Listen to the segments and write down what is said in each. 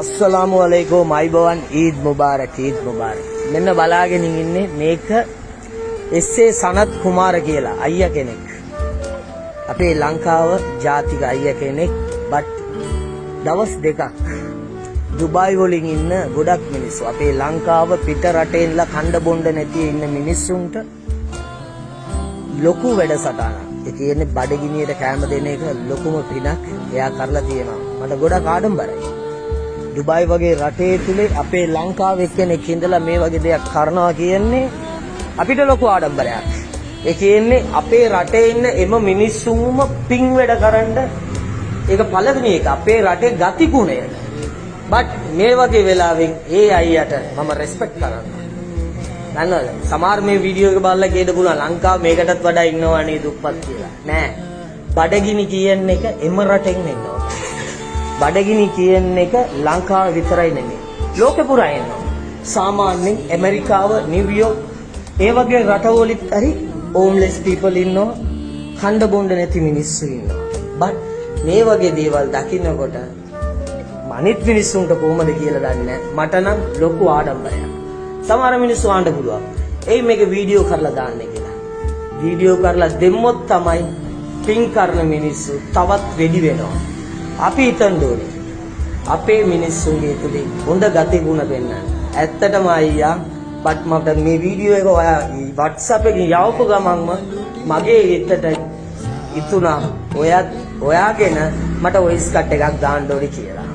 अस्सलामु अलैकुम අයිබෝවන් ඊද් මුබාරක් මෙන්න බලාගෙන ඉන්නේ මේක එස්.ඒ. සනත් කුමාර කියලා අයියා කෙනෙක් අපේ ලංකාව ජාතික අයියා කෙනෙක් බට් දවස් දෙකක් දුබායි වලින් ඉන්න ගොඩක් මිනිස්සු අපේ ලංකාව පිට රටේන්ලා කණ්ඩ බොණ්ඩ නැති ඉන්න මිනිස්සුන්ට ලොකු වැඩසටහනක් ඒ කියන්නේ බඩගිනියට කැම දෙන එක ලොකුම පිනක් එයා කරලා තියෙනවා මට ගොඩක් ආඩම්බරයි दुबई वगे रटे तुले අපේ ලංකාවේ කෙනෙක් ඉඳලා මේ වගේ දෙයක් කරනවා කියන්නේ අපිට ලොකු ආඩම්බරයක්. ඒ කියන්නේ අපේ රටේ ඉන්න එම මිනිස්සුන්ම පිං වැඩ කරන්න ඒක පළවෙනි එක අපේ රටේ ගති ගුණය. බට් මේ වගේ වෙලාවෙන් ඒ අයියට මම රෙස්පෙක්ට් කරනවා. දන්නවද? සමහර මේ වීඩියෝ එක බලලා කියන්න පුළුවන් ලංකාව මේකටත් වඩා ඉන්නවා නේ දුප්පත් කියලා. නෑ. බඩගිනි කියන එක එම රටෙන් එනවා. බඩගිනි කියන එක ලංකාව විතරයි නෙමෙයි ලෝකෙ පුරා එනවා සාමාන්‍යයෙන් ඇමරිකාව නිව්යෝක් ඒ වගේ රටවලිත් හරි හෝම්ලෙස් පීපල් ඉන්නවා කණ්ඩ බොණ්ඩ නැති මිනිස්සු ඉන්නවා බට් මේ වගේ දේවල් දකින්නකොට අනිත් මිනිස්සුන්ට කොහොමද කියලා දන්නේ මට නම් ලොකු ආඩම්බරයක් සමහර මිනිස්සු ආන්න පුළුවන් එයි මේක වීඩියෝ කරලා දාන්න කියලා වීඩියෝ කරලා දෙම්මොත් තමයි පින් කරන මිනිස්සු තවත් වැඩි වෙනවා අපි හිතන්න ඕනේ අපේ මිනිස්සුන්ගේ තුලින් හොඳ ගති ගුණ පෙන්නන්න. ඇත්තටම අයියා බට් මට මේ වීඩියෝ එක ඔයා WhatsApp එකකින් යවපු ගමන්ම මගේ හිතට ඉතුණා ඔයාගෙන මට වොයිස් කට් එකක් දාන්න ඕනේ කියලා.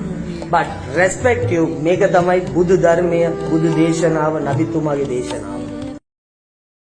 බට් රෙස්පෙක්ට් යූ මේක තමයි බුදු ධර්මය බුදු දේශනාව නබිතුමාගේ දේශනාව.